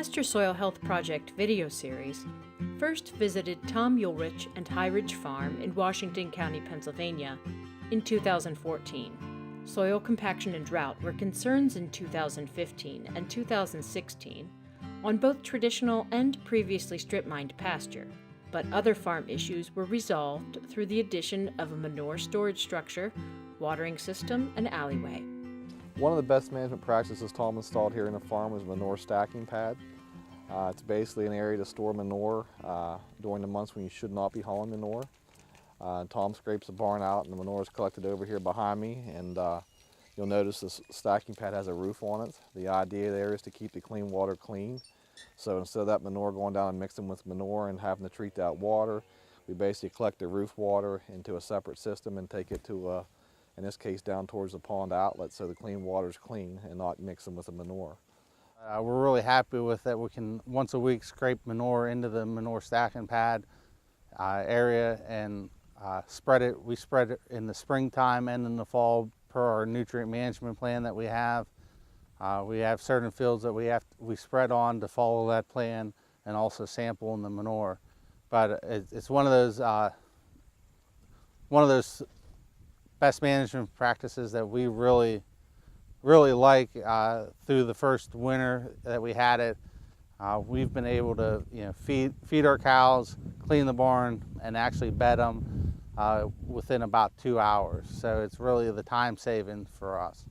Pasture Soil Health Project video series first visited Tom Ulrich and High Ridge Farm in Washington County, Pennsylvania in 2014. Soil compaction and drought were concerns in 2015 and 2016 on both traditional and previously strip-mined pasture, but other farm issues were resolved through the addition of a manure storage structure, watering system, and alleyway. One of the best management practices Tom installed here in the farm was a manure stacking pad. It's basically an area to store manure during the months when you should not be hauling manure. Tom scrapes the barn out and the manure is collected over here behind me, and you'll notice this stacking pad has a roof on it. The idea there is to keep the clean water clean. So instead of that manure going down and mixing with manure and having to treat that water, we basically collect the roof water into a separate system and take it to in this case down towards the pond outlet, so the clean water is clean and not mixing with the manure. We're really happy with that. We can once a week scrape manure into the manure stacking pad area and spread it. We spread it in the springtime and in the fall per our nutrient management plan that we have. We have certain fields that we spread on to follow that plan and also sample in the manure. But it's one of those best management practices that we really like. Through the first winter that we had it, we've been able to feed our cows, clean the barn, and actually bed them within about 2 hours. So it's really the time saving for us.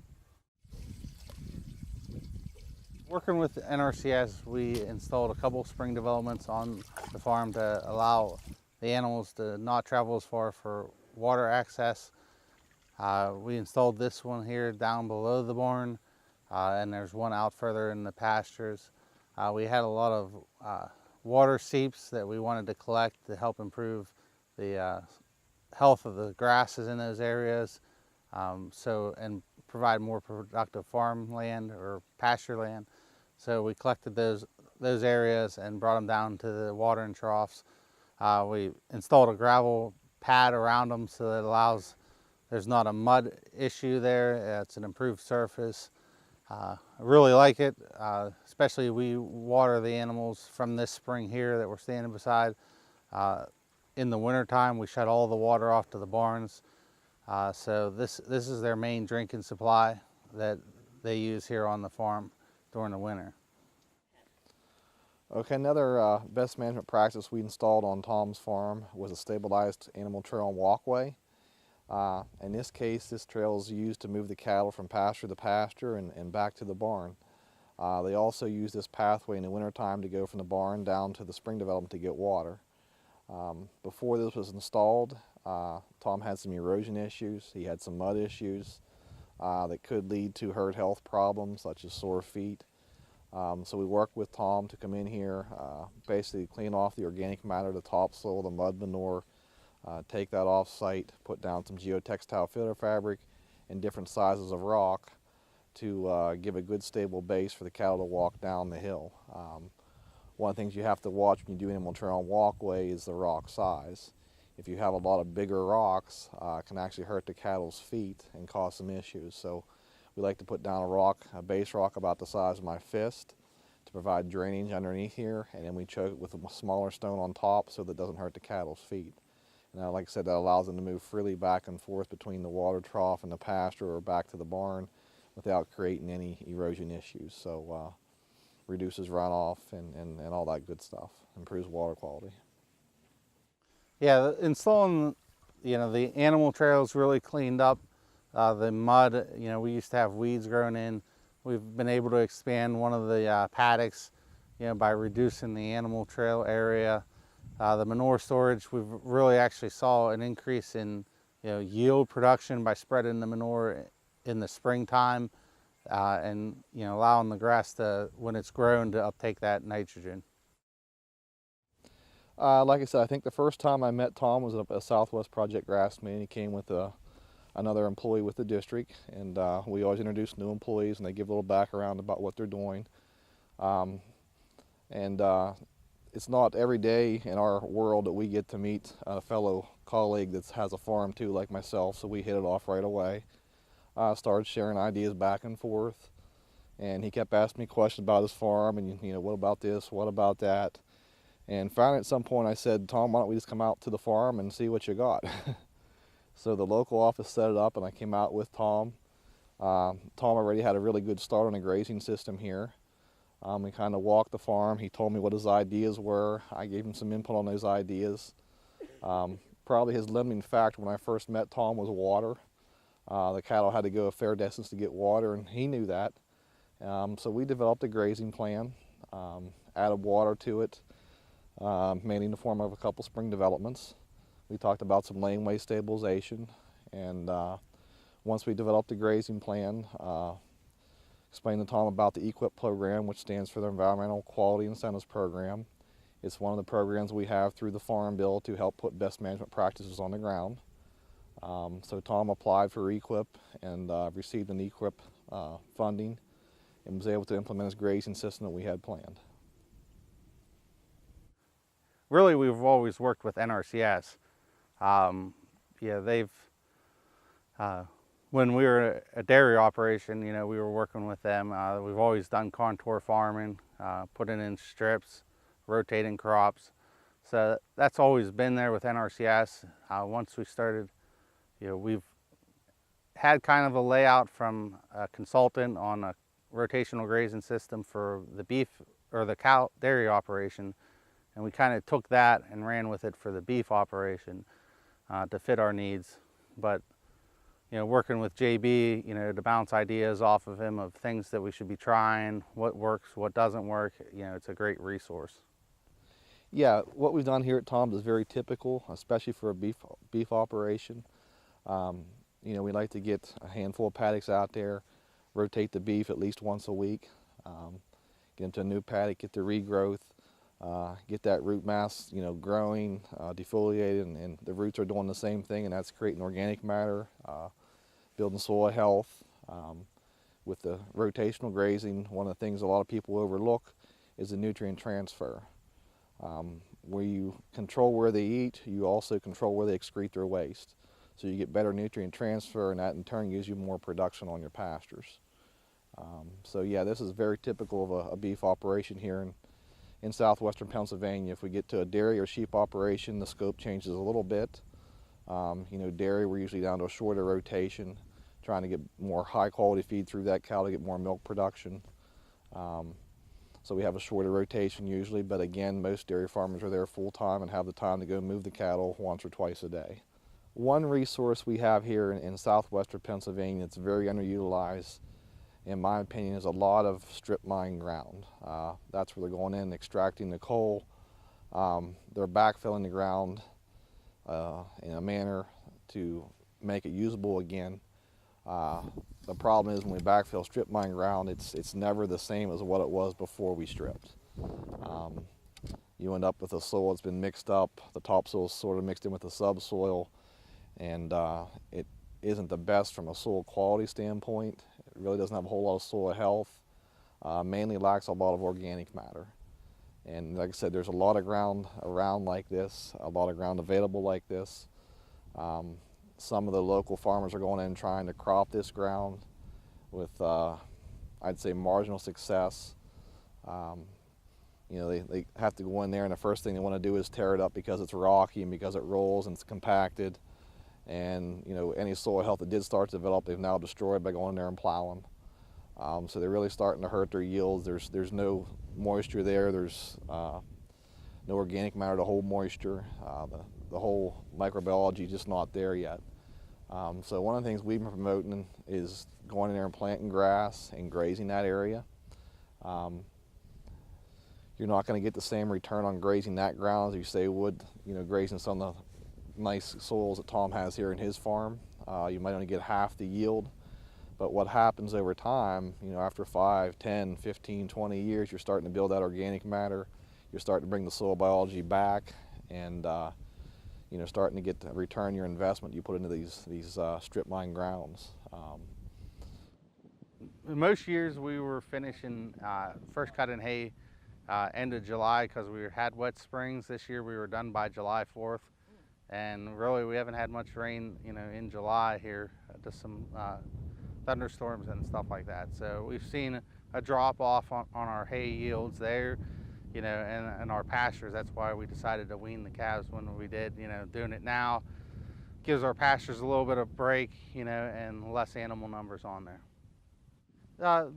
Working with NRCS, we installed a couple spring developments on the farm to allow the animals to not travel as far for water access. We installed this one here down below the barn, and there's one out further in the pastures. We had a lot of water seeps that we wanted to collect to help improve the health of the grasses in those areas, and provide more productive farmland or pasture land. So we collected those areas and brought them down to the watering troughs. We installed a gravel pad around them so that there's not a mud issue there. It's an improved surface. I really like it, especially we water the animals from this spring here that we're standing beside. In the wintertime, we shut all the water off to the barns. So this is their main drinking supply that they use here on the farm during the winter. Okay, another best management practice we installed on Tom's farm was a stabilized animal trail and walkway. In this case, this trail is used to move the cattle from pasture to pasture and back to the barn. They also use this pathway in the wintertime to go from the barn down to the spring development to get water. Before this was installed, Tom had some erosion issues. He had some mud issues that could lead to herd health problems such as sore feet. So we worked with Tom to come in here, basically clean off the organic matter, the topsoil, the mud manure, take that off site, put down some geotextile filter fabric and different sizes of rock to give a good stable base for the cattle to walk down the hill. One of the things you have to watch when you do animal trail and walkway is the rock size. If you have a lot of bigger rocks, it can actually hurt the cattle's feet and cause some issues. So we like to put down a base rock about the size of my fist to provide drainage underneath here, and then we choke it with a smaller stone on top so that it doesn't hurt the cattle's feet. And like I said, that allows them to move freely back and forth between the water trough and the pasture or back to the barn without creating any erosion issues. So reduces runoff and all that good stuff, improves water quality. Yeah, installing the animal trails really cleaned up the mud. We used to have weeds growing in. We've been able to expand one of the paddocks by reducing the animal trail area. The manure storage, we've really actually saw an increase in yield production by spreading the manure in the springtime and allowing the grass to, when it's grown, to uptake that nitrogen. Like I said, I think the first time I met Tom was at a Southwest Project grass meeting. He came with another employee with the district, and we always introduce new employees and they give a little background about what they're doing. It's not every day in our world that we get to meet a fellow colleague that has a farm too, like myself, so we hit it off right away. Started sharing ideas back and forth, And he kept asking me questions about his farm and, what about this, what about that? And finally at some point I said, Tom, why don't we just come out to the farm and see what you got? So the local office set it up and I came out with Tom. Tom already had a really good start on a grazing system here. We kind of walked the farm. He told me what his ideas were. I gave him some input on those ideas. Probably his limiting factor when I first met Tom was water. The cattle had to go a fair distance to get water, and he knew that. So we developed a grazing plan, added water to it, mainly in the form of a couple spring developments. We talked about some laneway stabilization, and once we developed the grazing plan, explained to Tom about the EQIP program, which stands for the Environmental Quality Incentives Program. It's one of the programs we have through the Farm Bill to help put best management practices on the ground. So Tom applied for EQIP and received an EQIP funding and was able to implement his grazing system that we had planned. Really, we've always worked with NRCS. Yeah, they've, when we were a dairy operation, we were working with them. We've always done contour farming, putting in strips, rotating crops. So that's always been there with NRCS. Once we started, we've had kind of a layout from a consultant on a rotational grazing system for the beef or the cow dairy operation. And we kind of took that and ran with it for the beef operation to fit our needs. But working with JB, to bounce ideas off of him of things that we should be trying, what works, what doesn't work, it's a great resource. Yeah, what we've done here at Tom's is very typical, especially for a beef operation. We like to get a handful of paddocks out there, rotate the beef at least once a week, get into a new paddock, get the regrowth, get that root mass, growing, defoliated, and the roots are doing the same thing, and that's creating organic matter, building soil health. With the rotational grazing, one of the things a lot of people overlook is the nutrient transfer. Where you control where they eat, you also control where they excrete their waste. So you get better nutrient transfer, and that in turn gives you more production on your pastures. So yeah, this is very typical of a beef operation here in southwestern Pennsylvania. If we get to a dairy or sheep operation, the scope changes a little bit. Dairy, we're usually down to a shorter rotation, trying to get more high quality feed through that cow to get more milk production. So we have a shorter rotation usually, but again, most dairy farmers are there full time and have the time to go move the cattle once or twice a day. One resource we have here in southwestern Pennsylvania that's very underutilized, in my opinion, is a lot of strip mine ground. That's where they're going in, extracting the coal. They're backfilling the ground in a manner to make it usable again. The problem is when we backfill strip mine ground, it's never the same as what it was before we stripped. You end up with a soil that's been mixed up, the topsoil is sort of mixed in with the subsoil, and it isn't the best from a soil quality standpoint. It really doesn't have a whole lot of soil health, mainly lacks a lot of organic matter. And like I said, there's a lot of ground around like this, a lot of ground available like this. Some of the local farmers are going in and trying to crop this ground with, I'd say, marginal success. They have to go in there, and the first thing they want to do is tear it up because it's rocky and because it rolls and it's compacted. And any soil health that did start to develop, they've now destroyed by going in there and plowing. So they're really starting to hurt their yields. There's no moisture there. There's no organic matter to hold moisture. The whole microbiology is just not there yet. So one of the things we've been promoting is going in there and planting grass and grazing that area. You're not going to get the same return on grazing that ground as you say would, grazing some of the nice soils that Tom has here in his farm. You might only get half the yield. But what happens over time, after 5, 10, 15, 20 years, you're starting to build that organic matter. You're starting to bring the soil biology back, and starting to get to return your investment you put into these strip mine grounds. Most years we were finishing first cut in hay end of July because we had wet springs. This year we were done by July 4th, and really we haven't had much rain, in July here. Just some thunderstorms and stuff like that. So we've seen a drop off on our hay yields there, you know, and our pastures. That's why we decided to wean the calves when we did. You know, doing it now gives our pastures a little bit of break, you know, and less animal numbers on there.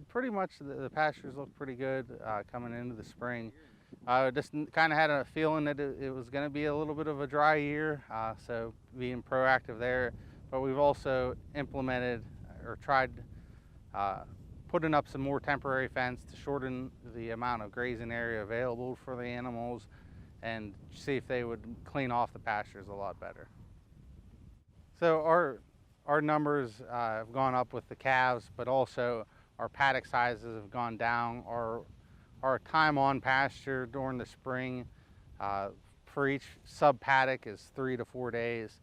Pretty much the pastures look pretty good coming into the spring. Just kind of had a feeling that it was going to be a little bit of a dry year, so being proactive there. But we've also implemented or tried putting up some more temporary fence to shorten the amount of grazing area available for the animals and see if they would clean off the pastures a lot better. So our numbers have gone up with the calves, but also our paddock sizes have gone down. Our time on pasture during the spring for each sub paddock is 3 to 4 days.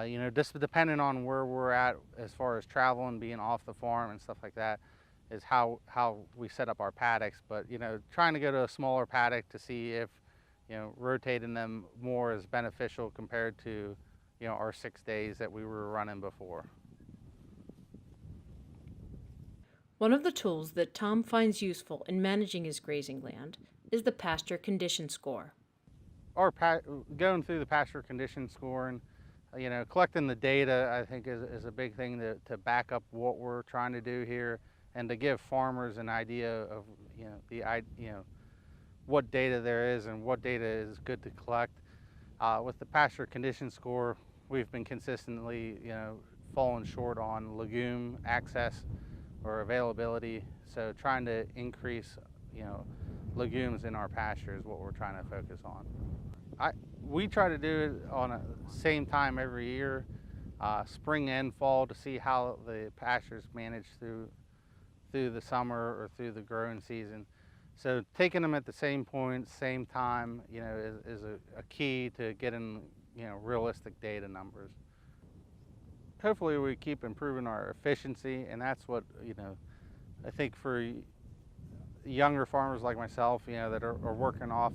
You know, just depending on where we're at as far as traveling, being off the farm and stuff like that, is how we set up our paddocks. But, you know, trying to go to a smaller paddock to see if, you know, rotating them more is beneficial compared to, you know, our 6 days that we were running before. One of the tools that Tom finds useful in managing his grazing land is the pasture condition score. Going through the pasture condition scoring, you know, collecting the data, I think is a big thing to back up what we're trying to do here, and to give farmers an idea of, you know, what data there is and what data is good to collect. With the pasture condition score, we've been consistently, you know, falling short on legume access or availability. So trying to increase, you know, legumes in our pasture is what we're trying to focus on. We try to do it on the same time every year, spring and fall, to see how the pastures manage through the summer or through the growing season. So taking them at the same point, same time, you know, is a key to getting, you know, realistic data numbers. Hopefully we keep improving our efficiency, and that's what, you know, I think for younger farmers like myself, you know, that are working off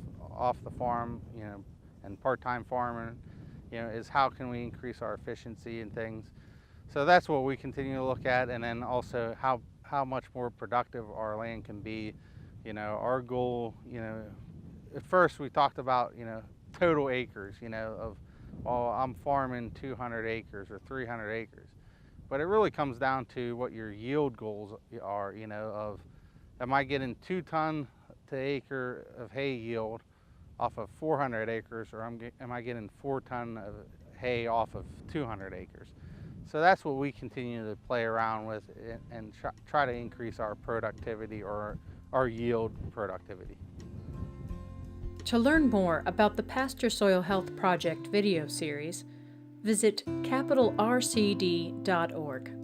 the farm, you know, and part-time farming, you know, is how can we increase our efficiency and things. So that's what we continue to look at, and then also how much more productive our land can be. You know, our goal, you know, at first we talked about, you know, total acres, you know, of, well, I'm farming 200 acres or 300 acres. But it really comes down to what your yield goals are, you know, of, am I getting 2 ton to acre of hay yield off of 400 acres, or am I getting 4 ton of hay off of 200 acres? So that's what we continue to play around with and try to increase our productivity, or our yield productivity. To learn more about the Pasture Soil Health Project video series, visit capitalrcd.org.